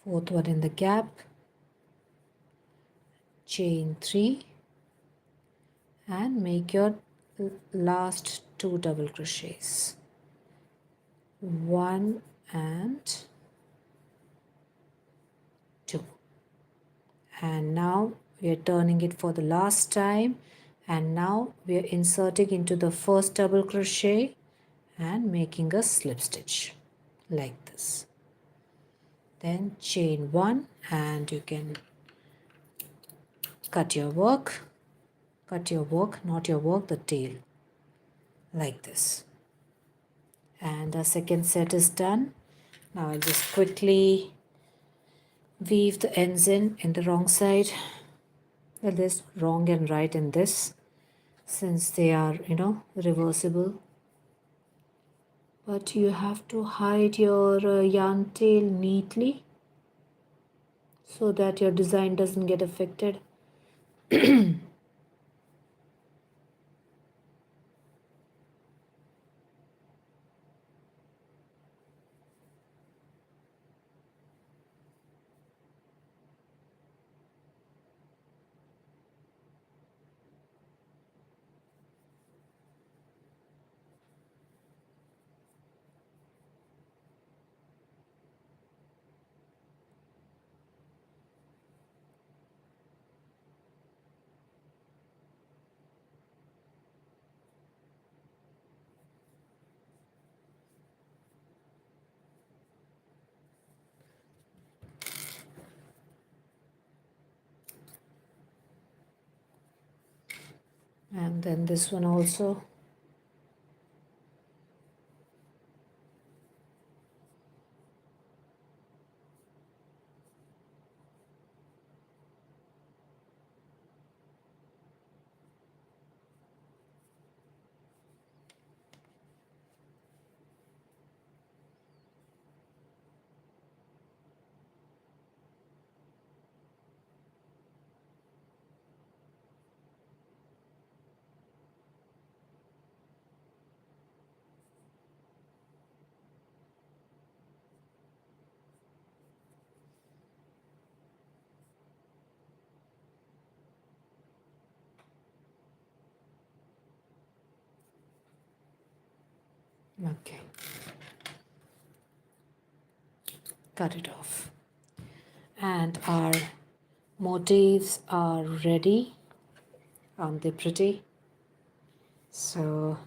fourth one in the gap, chain 3 and make your last 2 double crochets, 1 and 2. And now we are turning it for the last time, and now we are inserting into the first double crochet and making a slip stitch like this. Then chain 1 and you can cut your work, not your work, the tail, like this. And our second set is done. Now I'll just quickly weave the ends in the wrong side. Well, there's wrong and right in this, since they are, reversible. But you have to hide your yarn tail neatly so that your design doesn't get affected. And then this one also. Okay, cut it off. And our motifs are ready. Aren't they pretty? So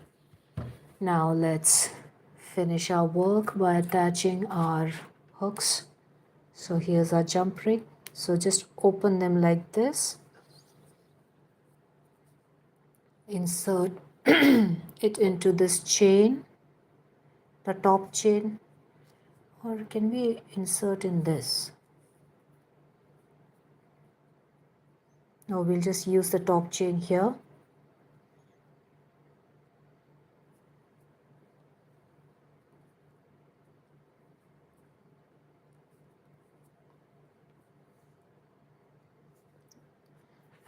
now let's finish our work by attaching our hooks. So here's our jump ring. So just open them like this. Insert it into this chain, the top chain, or can we insert in this? No, we'll just use the top chain here.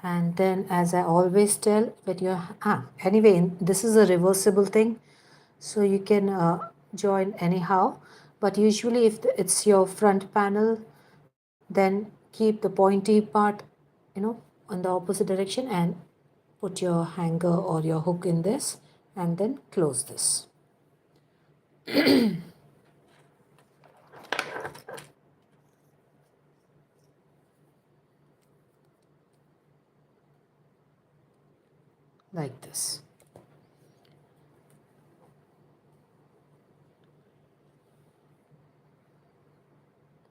And then, as I always tell, when you anyway, this is a reversible thing, so you can join anyhow. But usually, if it's your front panel, then keep the pointy part, on the opposite direction, and put your hanger or your hook in this, and then close this. Like this.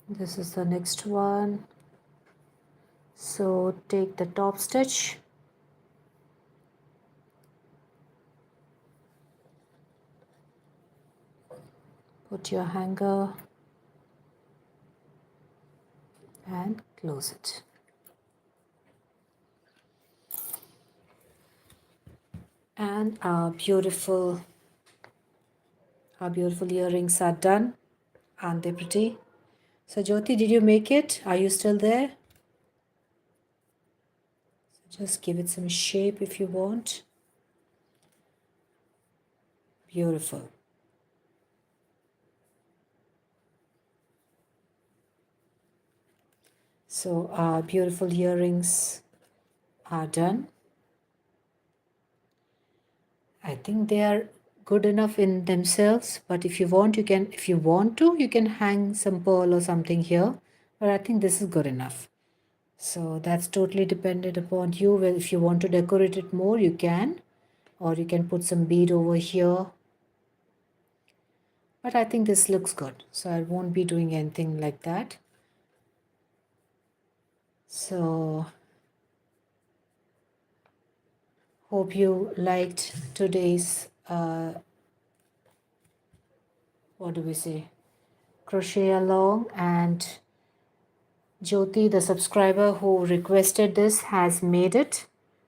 This is the next one. So take the top stitch, put your hanger and close it. And our beautiful earrings are done. Aren't they pretty? So Jyoti, did you make it? Are you still there? Just give it some shape if you want. Beautiful. So our beautiful earrings are done. I think they are good enough in themselves, but if you want to, you can hang some pearl or something here. But I think this is good enough. So that's totally dependent upon you. Well, if you want to decorate it more, you can, or you can put some bead over here. But I think this looks good, so I won't be doing anything like that. So hope you liked today's what do we say, crochet along. And Jyoti, the subscriber who requested this, has made it.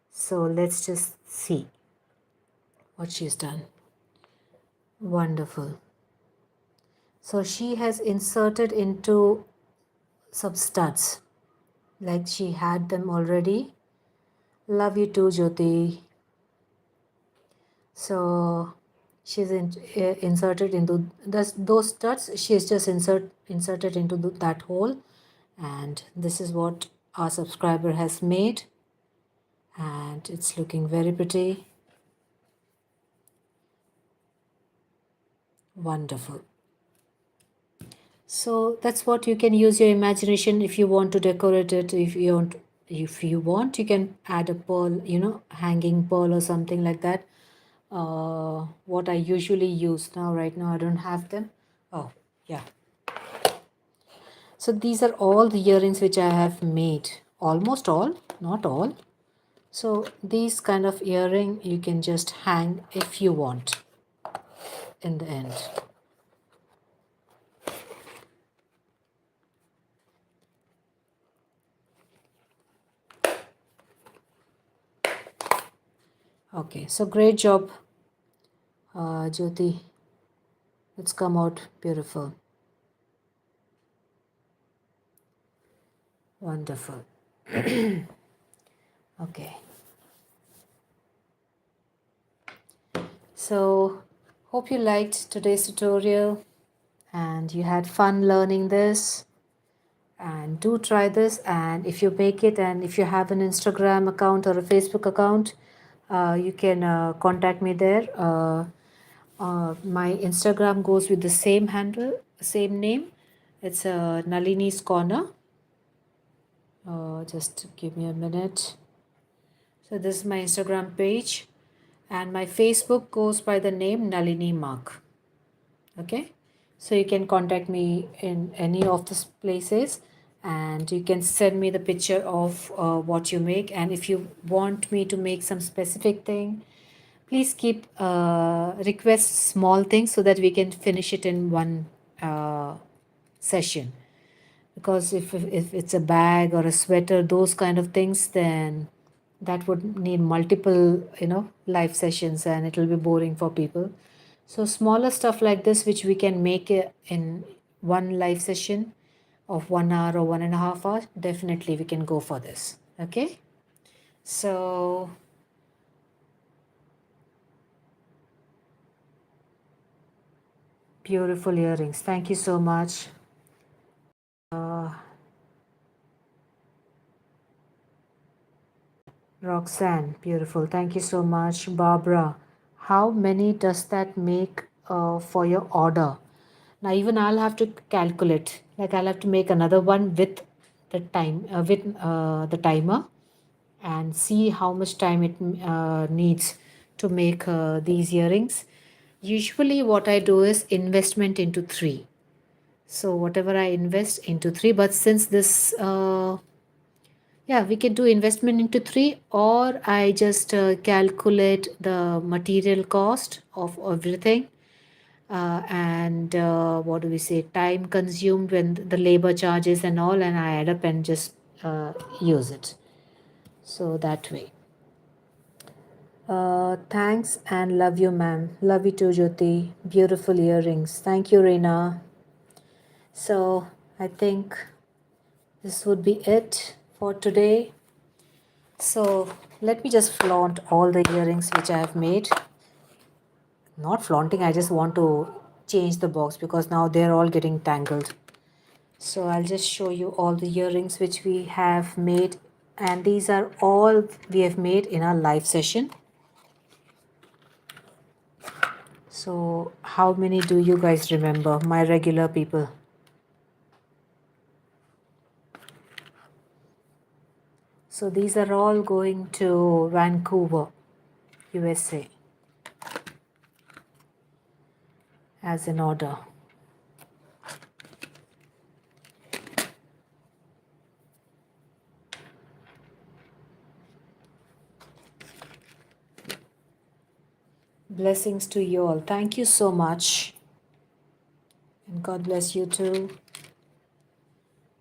So let's just see what she's done. Wonderful. So she has inserted into some studs like she had them already. Love you too, Jyoti. So she's inserted into those studs. She's just inserted into that hole, and this is what our subscriber has made, and it's looking very pretty. Wonderful. So that's what you can use your imagination if you want to decorate it. If you want, you can add a pearl, hanging pearl or something like that. What I usually use now, right now I don't have them. Oh, yeah. So these are all the earrings which I have made. Almost all, not all. So these kind of earring you can just hang if you want in the end. Okay, so great job, Jyoti. It's come out beautiful. Wonderful. Okay. So hope you liked today's tutorial and you had fun learning this. And do try this, and if you make it, and if you have an Instagram account or a Facebook account, you can contact me there. My Instagram goes with the same handle, same name. It's Nalini's Corner. Just give me a minute. So this is my Instagram page, and my Facebook goes by the name Nalini Mark. Okay, so you can contact me in any of these places, and you can send me the picture of what you make. And if you want me to make some specific thing, please keep request small things so that we can finish it in one session. Because if it's a bag or a sweater, those kind of things, then that would need multiple live sessions, and it will be boring for people. So smaller stuff like this, which we can make in one live session of 1 hour or 1.5 hours, definitely we can go for this. Okay. So beautiful earrings. Thank you so much. Roxanne, beautiful. Thank you so much. Barbara, how many does that make for your order? Now, even I'll have to calculate. Like I'll have to make another one with the timer, and see how much time it needs to make these earrings. Usually, what I do is investment into three. So whatever I invest into three, but since this yeah, we can do investment into three, or I just calculate the material cost of everything, and what do we say, time consumed when the labor charges and all, and I add up and just use it. So that way. Thanks and love you, ma'am. Love you too, Jyoti. Beautiful earrings. Thank you, Reena. So I think this would be it for today. So let me just flaunt all the earrings which I have made. Not flaunting, I just want to change the box because now they're all getting tangled. So I'll just show you all the earrings which we have made, and these are all we have made in our live session. So how many do you guys remember, my regular people? So these are all going to Vancouver, USA as an order. Blessings to you all. Thank you so much. And God bless you too.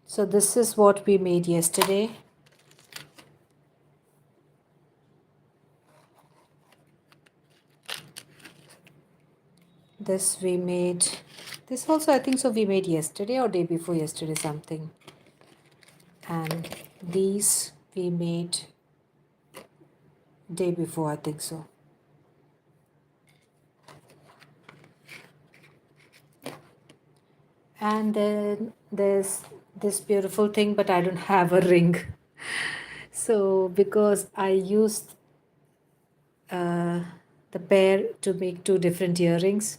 So this is what we made yesterday. This we made, this also I think so we made yesterday or day before yesterday something. And these we made day before, I think so. And then there's this beautiful thing, but I don't have a ring. So because I used the pair to make two different earrings,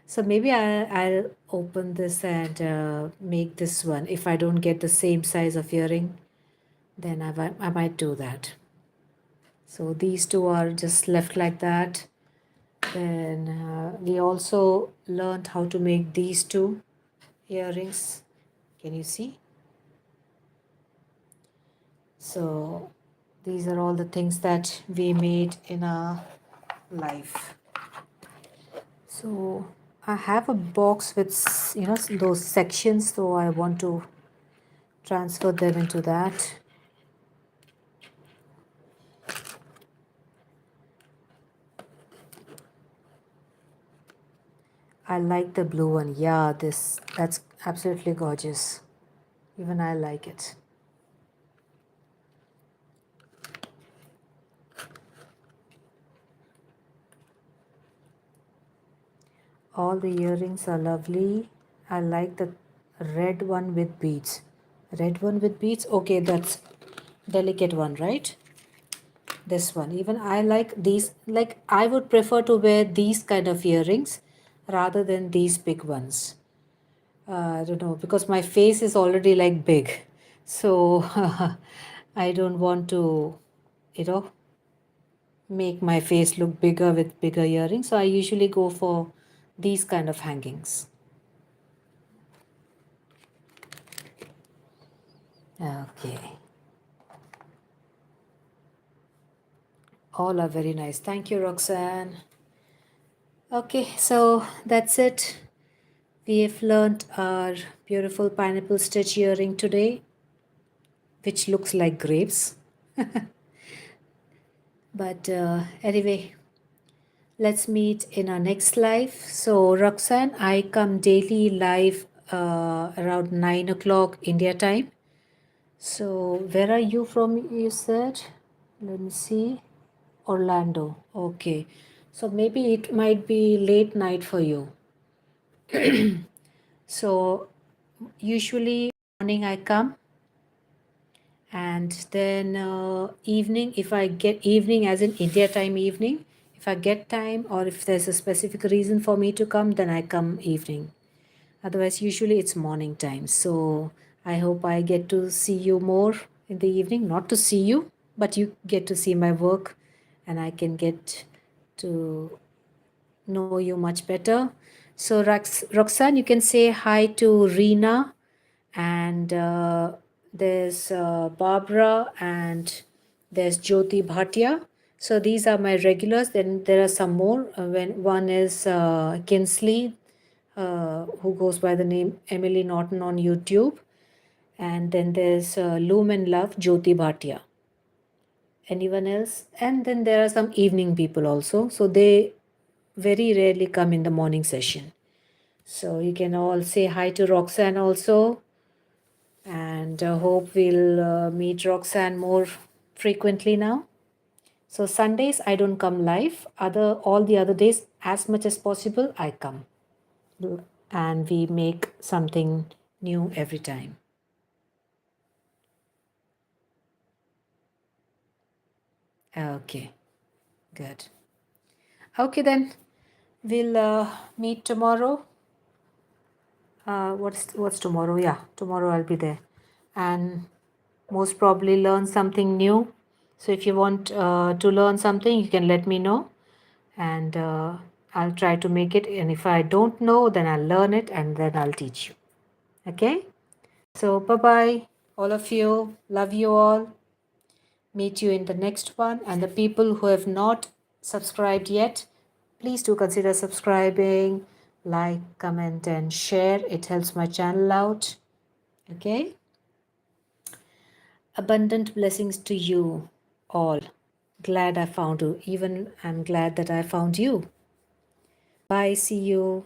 so maybe I'll open this and make this one. If I don't get the same size of earring, then I might do that. So these two are just left like that. Then we also learned how to make these two earrings. Can you see? So these are all the things that we made in our life. So I have a box with those sections, so I want to transfer them into that. I like the blue one. Yeah, that's absolutely gorgeous. Even I like it. All the earrings are lovely. I like the red one with beads. Red one with beads. Okay, that's delicate one, right? This one. Even I like these. Like I would prefer to wear these kind of earrings rather than these big ones. I don't know, because my face is already like big. So I don't want to, you know, make my face look bigger with bigger earrings. So I usually go for these kind of hangings. Okay. All are very nice. Thank you, Roxanne. Okay, so that's it. We have learned our beautiful pineapple stitch earring today, which looks like grapes. But anyway, let's meet in our next live. So, Roxanne, I come daily live around 9 o'clock India time. So, where are you from? You said Let me see. Orlando. Okay. So maybe it might be late night for you. So usually morning I come, and then evening, if I get evening as in India time evening, if I get time or if there's a specific reason for me to come, then I come evening. Otherwise, usually it's morning time. So I hope I get to see you more in the evening. Not to see you, but you get to see my work, and I can get to know you much better. So, Roxanne, you can say hi to Rena, and there's Barbara, and there's Jyoti Bhatia. So these are my regulars. Then there are some more. When one is Kinsley, who goes by the name Emily Norton on YouTube, and then there's Loom and Love Jyoti Bhatia. Anyone else? And then there are some evening people also. So they very rarely come in the morning session. So you can all say hi to Roxanne also, and hope we'll meet Roxanne more frequently now. So Sundays I don't come live. Other all the other days, as much as possible, I come, and we make something new every time. Okay, good. Okay then, we'll meet tomorrow. What's tomorrow? Yeah, tomorrow I'll be there, and most probably learn something new. So if you want to learn something, you can let me know, and I'll try to make it. And if I don't know, then I'll learn it and then I'll teach you. Okay? So bye bye, all of you. Love you all. Meet you in the next one. And the people who have not subscribed yet, please do consider subscribing, like, comment, and share. It helps my channel out. Okay? Abundant blessings to you all. Glad I found you. Even I'm glad that I found you. Bye. See you.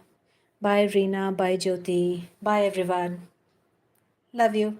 Bye, Reena. Bye, Jyoti. Bye, everyone. Love you.